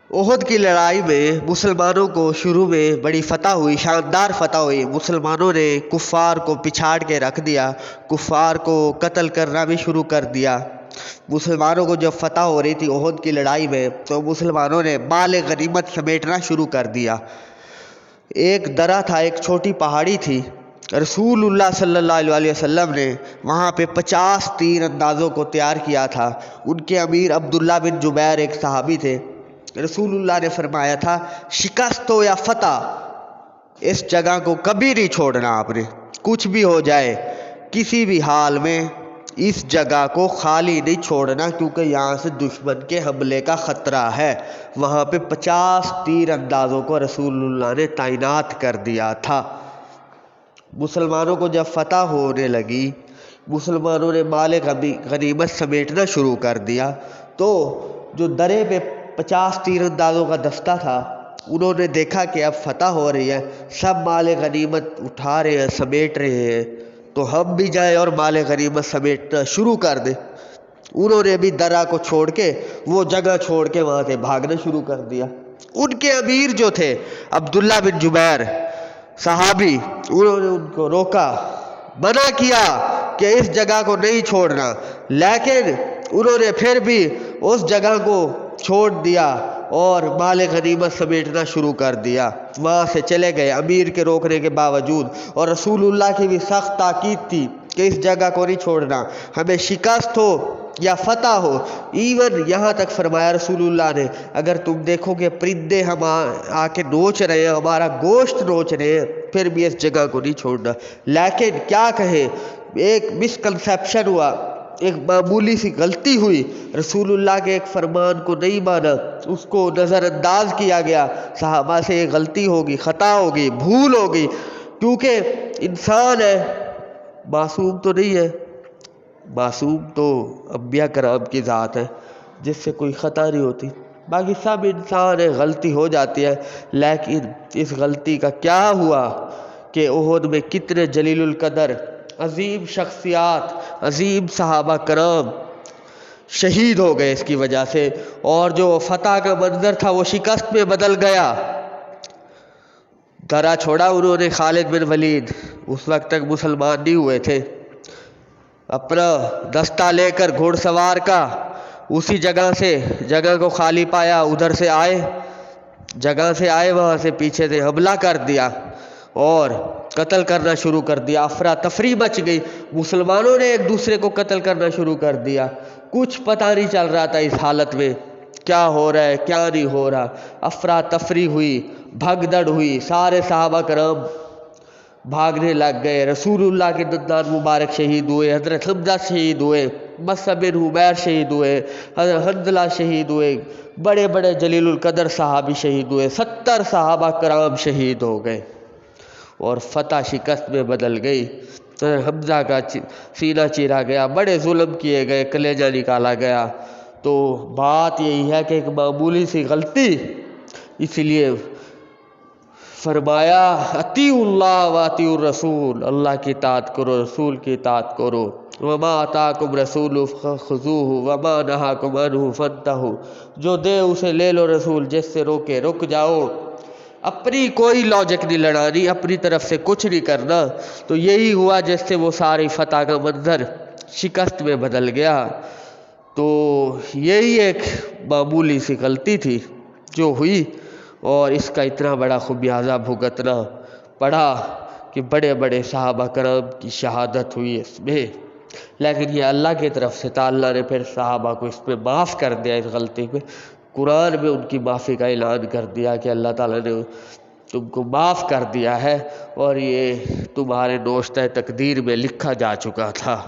احد کی لڑائی میں مسلمانوں کو شروع میں بڑی فتح ہوئی، شاندار فتح ہوئی۔ مسلمانوں نے کفار کو پچھاڑ کے رکھ دیا، کفار کو قتل کرنا بھی شروع کر دیا۔ مسلمانوں کو جب فتح ہو رہی تھی احد کی لڑائی میں، تو مسلمانوں نے مال غنیمت سمیٹنا شروع کر دیا۔ ایک درہ تھا، ایک چھوٹی پہاڑی تھی، رسول اللہ صلی اللہ علیہ وسلم نے وہاں پہ 50 تیر اندازوں کو تیار کیا تھا۔ ان کے امیر عبداللہ بن جبیر ایک صحابی تھے۔ رسول اللہ نے فرمایا تھا، شکست ہو یا فتح، اس جگہ کو کبھی نہیں چھوڑنا آپ نے، کچھ بھی ہو جائے، کسی بھی حال میں اس جگہ کو خالی نہیں چھوڑنا، کیونکہ یہاں سے دشمن کے حملے کا خطرہ ہے۔ وہاں پہ 50 تیر اندازوں کو رسول اللہ نے تعینات کر دیا تھا۔ مسلمانوں کو جب فتح ہونے لگی، مسلمانوں نے مال غنیمت سمیٹنا شروع کر دیا، تو جو درے پہ 50 تیر اندازوں کا دستہ تھا، انہوں نے دیکھا کہ اب فتح ہو رہی ہے، سب مال غنیمت اٹھا رہے ہیں، سمیٹ رہے ہیں، تو ہم بھی جائیں اور مال غنیمت سمیٹنا شروع کر دیں۔ انہوں نے بھی درہ کو چھوڑ کے، وہ جگہ چھوڑ کے وہاں سے بھاگنا شروع کر دیا۔ ان کے امیر جو تھے عبداللہ بن جبیر صحابی، انہوں نے ان کو روکا، منع کیا کہ اس جگہ کو نہیں چھوڑنا، لیکن انہوں نے پھر بھی اس جگہ کو چھوڑ دیا اور مال غنیمت سمیٹنا شروع کر دیا۔ وہاں سے چلے گئے امیر کے روکنے کے باوجود، اور رسول اللہ کی بھی سخت تاکید تھی کہ اس جگہ کو نہیں چھوڑنا، ہمیں شکست ہو یا فتح ہو۔ ایون یہاں تک فرمایا رسول اللہ نے، اگر تم دیکھو کہ پرندے ہم آ کے نوچ رہے ہیں، ہمارا گوشت نوچ رہے ہیں، پھر بھی اس جگہ کو نہیں چھوڑنا۔ لیکن کیا کہیں، ایک مسکنسیپشن ہوا، ایک معمولی سی غلطی ہوئی، رسول اللہ کے ایک فرمان کو نہیں مانا، اس کو نظر انداز کیا گیا، صحابہ سے ایک غلطی ہوگی، خطا ہوگی، بھول ہوگی، کیونکہ انسان ہے، معصوم تو نہیں ہے، معصوم تو انبیاء کرام کی ذات ہے جس سے کوئی خطا نہیں ہوتی، باقی سب انسان ہے، غلطی ہو جاتی ہے۔ لیکن اس غلطی کا کیا ہوا کہ احد میں کتنے جلیل القدر عظیم شخصیات، عظیم صحابہ کرام شہید ہو گئے اس کی وجہ سے، اور جو فتح کا منظر تھا وہ شکست میں بدل گیا۔ درہ چھوڑا انہوں نے خالد بن ولید، اس وقت تک مسلمان نہیں ہوئے تھے، اپنا دستہ لے کر گھوڑ سوار کا اسی جگہ کو خالی پایا، ادھر سے آئے، وہاں سے پیچھے سے حملہ کر دیا اور قتل کرنا شروع کر دیا۔ افراتفری مچ گئی، مسلمانوں نے ایک دوسرے کو قتل کرنا شروع کر دیا، کچھ پتہ نہیں چل رہا تھا اس حالت میں کیا ہو رہا ہے کیا نہیں ہو رہا۔ افراتفری ہوئی، بھگدڑ ہوئی، سارے صحابہ کرام بھاگنے لگ گئے، رسول اللہ کے دندان مبارک شہید ہوئے، حضرت حمزہ شہید ہوئے، مصعب بن عمیر شہید ہوئے، حضرت حنظلہ شہید ہوئے، بڑے بڑے جلیل القدر صحابی شہید ہوئے، 70 صحابہ کرام شہید ہو گئے، اور فتح شکست میں بدل گئی۔ حمزہ کا سینہ چیرا گیا، بڑے ظلم کیے گئے، کلیجہ نکالا گیا۔ تو بات یہی ہے کہ ایک معمولی سی غلطی، اس لیے فرمایا اطیعوا اللہ و اطیعوا الرسول، اللہ کی اطاعت کرو، رسول کی اطاعت کرو، وما آتاکم رسول فخذوہ وما نہاکم عنہ فانتہوا، جو دے اسے لے لو رسول، جس سے روکے رک جاؤ، اپنی کوئی لاجک نہیں لڑانی، اپنی طرف سے کچھ نہیں کرنا۔ تو یہی ہوا جس سے وہ ساری فتح کا منظر شکست میں بدل گیا۔ تو یہی ایک معمولی سی غلطی تھی جو ہوئی، اور اس کا اتنا بڑا خمیازہ بھگتنا پڑا کہ بڑے بڑے صحابہ کرام کی شہادت ہوئی اس میں۔ لیکن یہ اللہ کی طرف سے تھا، اللہ نے پھر صحابہ کو اس پہ معاف کر دیا، اس غلطی پہ قرآن میں ان کی معافی کا اعلان کر دیا کہ اللہ تعالیٰ نے تم کو معاف کر دیا ہے، اور یہ تمہارے نوشتہ تقدیر میں لکھا جا چکا تھا۔